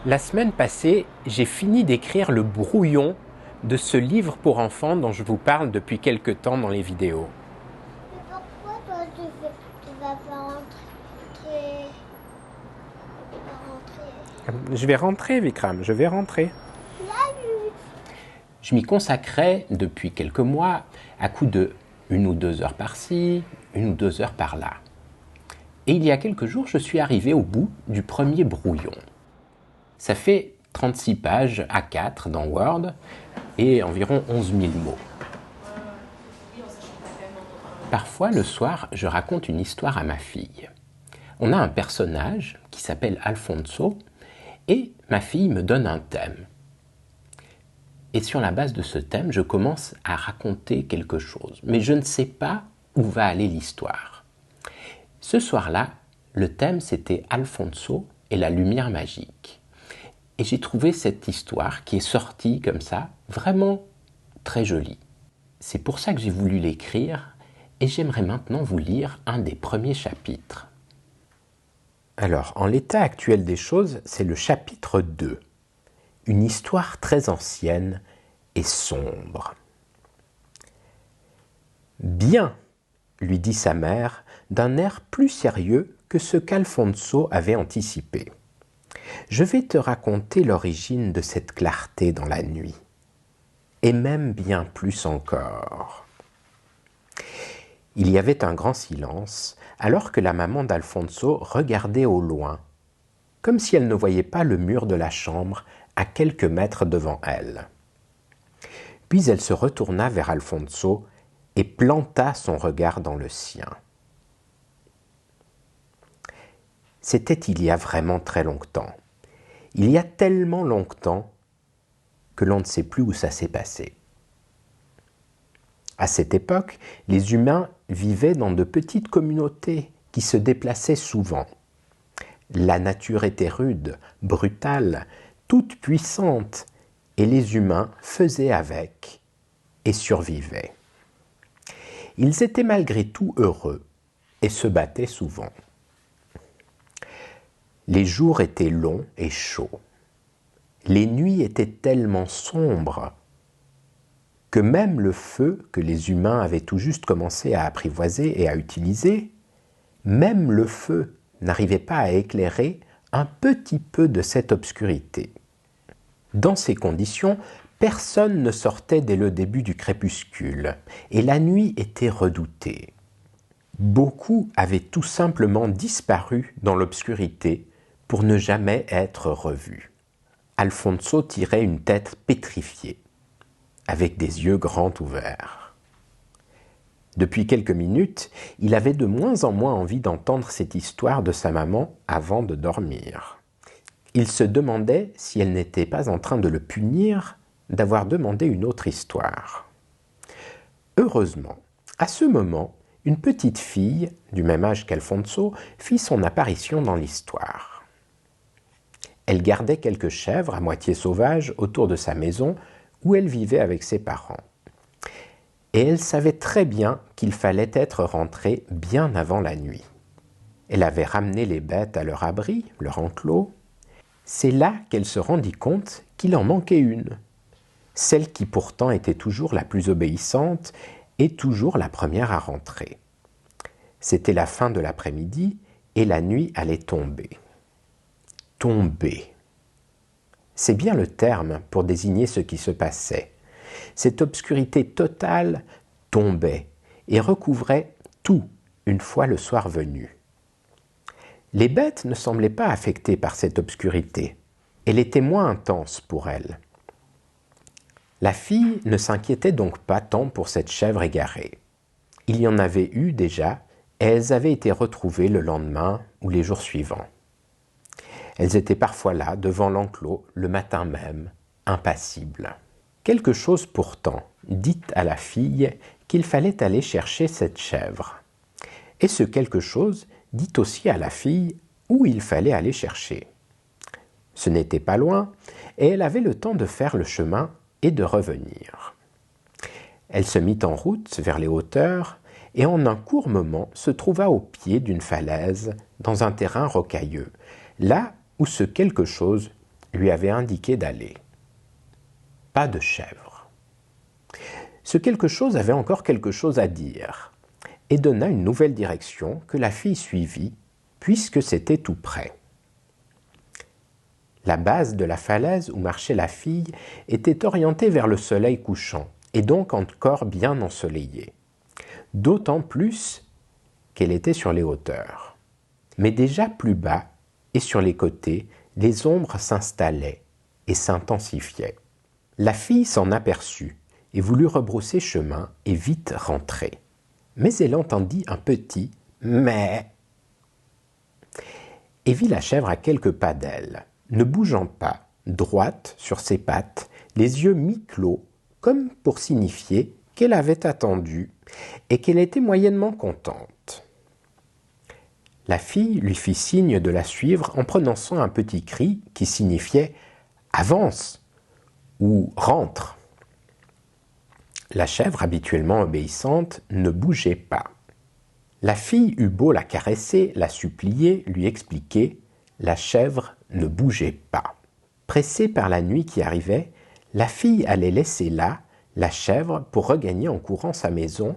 La semaine passée, j'ai fini d'écrire le brouillon de ce livre pour enfants dont je vous parle depuis quelque temps dans les vidéos. Mais pourquoi toi tu vas pas rentrer? Je vais rentrer, Vikram, je vais rentrer. Salut. Je m'y consacrais depuis quelques mois à coup de 1 ou 2 heures par-ci, 1 ou 2 heures par-là. Et il y a quelques jours, je suis arrivé au bout du premier brouillon. Ça fait 36 pages A4 dans Word et environ 11 000 mots. Parfois, le soir, je raconte une histoire à ma fille. On a un personnage qui s'appelle Alfonso et ma fille me donne un thème. Et sur la base de ce thème, je commence à raconter quelque chose. Mais je ne sais pas où va aller l'histoire. Ce soir-là, le thème c'était Alfonso et la lumière magique. Et j'ai trouvé cette histoire qui est sortie comme ça, vraiment très jolie. C'est pour ça que j'ai voulu l'écrire et j'aimerais maintenant vous lire un des premiers chapitres. Alors, en l'état actuel des choses, c'est le chapitre 2. Une histoire très ancienne et sombre. Bien, lui dit sa mère, d'un air plus sérieux que ce qu'Alfonso avait anticipé. Je vais te raconter l'origine de cette clarté dans la nuit, et même bien plus encore. Il y avait un grand silence, alors que la maman d'Alfonso regardait au loin, comme si elle ne voyait pas le mur de la chambre à quelques mètres devant elle. Puis elle se retourna vers Alfonso et planta son regard dans le sien. C'était il y a vraiment très longtemps. Il y a tellement longtemps que l'on ne sait plus où ça s'est passé. À cette époque, les humains vivaient dans de petites communautés qui se déplaçaient souvent. La nature était rude, brutale, toute puissante, et les humains faisaient avec et survivaient. Ils étaient malgré tout heureux et se battaient souvent. Les jours étaient longs et chauds. Les nuits étaient tellement sombres que même le feu que les humains avaient tout juste commencé à apprivoiser et à utiliser, même le feu n'arrivait pas à éclairer un petit peu de cette obscurité. Dans ces conditions, personne ne sortait dès le début du crépuscule, et la nuit était redoutée. Beaucoup avaient tout simplement disparu dans l'obscurité pour ne jamais être revus. Alfonso tirait une tête pétrifiée, avec des yeux grands ouverts. Depuis quelques minutes, il avait de moins en moins envie d'entendre cette histoire de sa maman avant de dormir. Il se demandait si elle n'était pas en train de le punir d'avoir demandé une autre histoire. Heureusement, à ce moment, une petite fille, du même âge qu'Alfonso, fit son apparition dans l'histoire. Elle gardait quelques chèvres à moitié sauvages autour de sa maison où elle vivait avec ses parents. Et elle savait très bien qu'il fallait être rentrée bien avant la nuit. Elle avait ramené les bêtes à leur abri, leur enclos. C'est là qu'elle se rendit compte qu'il en manquait une, celle qui pourtant était toujours la plus obéissante et toujours la première à rentrer. C'était la fin de l'après-midi et la nuit allait tomber. Tomber. C'est bien le terme pour désigner ce qui se passait. Cette obscurité totale tombait et recouvrait tout une fois le soir venu. Les bêtes ne semblaient pas affectées par cette obscurité. Elle était moins intense pour elles. La fille ne s'inquiétait donc pas tant pour cette chèvre égarée. Il y en avait eu déjà, et elles avaient été retrouvées le lendemain ou les jours suivants. Elles étaient parfois là, devant l'enclos, le matin même, impassibles. Quelque chose pourtant dit à la fille qu'il fallait aller chercher cette chèvre. Et ce quelque chose dit aussi à la fille où il fallait aller chercher. Ce n'était pas loin, et elle avait le temps de faire le chemin et de revenir. Elle se mit en route vers les hauteurs, et en un court moment se trouva au pied d'une falaise, dans un terrain rocailleux, là où ce quelque chose lui avait indiqué d'aller. Pas de chèvre. Ce quelque chose avait encore quelque chose à dire et donna une nouvelle direction que la fille suivit puisque c'était tout près. La base de la falaise où marchait la fille était orientée vers le soleil couchant et donc encore bien ensoleillée. D'autant plus qu'elle était sur les hauteurs. Mais déjà plus bas et sur les côtés, les ombres s'installaient et s'intensifiaient. La fille s'en aperçut et voulut rebrousser chemin et vite rentrer. Mais elle entendit un petit « mais » et vit la chèvre à quelques pas d'elle, ne bougeant pas, droite sur ses pattes, les yeux mi-clos, comme pour signifier qu'elle avait attendu et qu'elle était moyennement contente. La fille lui fit signe de la suivre en prononçant un petit cri qui signifiait « avance » ou « rentre ». La chèvre, habituellement obéissante, ne bougeait pas. La fille eut beau la caresser, la supplier, lui expliquer, la chèvre ne bougeait pas. Pressée par la nuit qui arrivait, la fille allait laisser là la chèvre pour regagner en courant sa maison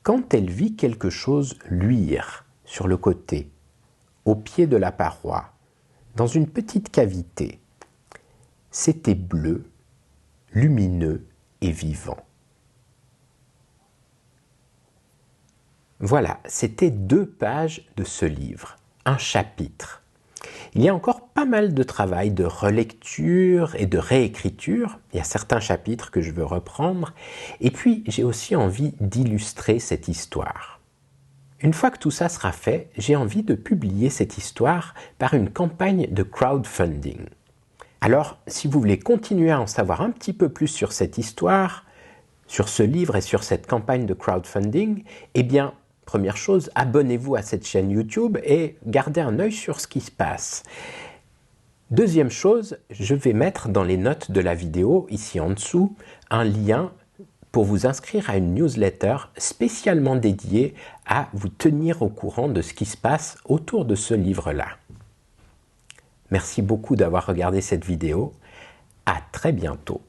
quand elle vit quelque chose luire sur le côté, au pied de la paroi, dans une petite cavité. C'était bleu, lumineux et vivant. Voilà, c'était 2 pages de ce livre, un chapitre. Il y a encore pas mal de travail de relecture et de réécriture. Il y a certains chapitres que je veux reprendre. Et puis, j'ai aussi envie d'illustrer cette histoire. Une fois que tout ça sera fait, j'ai envie de publier cette histoire par une campagne de crowdfunding. Alors, si vous voulez continuer à en savoir un petit peu plus sur cette histoire, sur ce livre et sur cette campagne de crowdfunding, eh bien, première chose, abonnez-vous à cette chaîne YouTube et gardez un œil sur ce qui se passe. Deuxième chose, je vais mettre dans les notes de la vidéo, ici en dessous, un lien pour vous inscrire à une newsletter spécialement dédiée à vous tenir au courant de ce qui se passe autour de ce livre-là. Merci beaucoup d'avoir regardé cette vidéo. À très bientôt.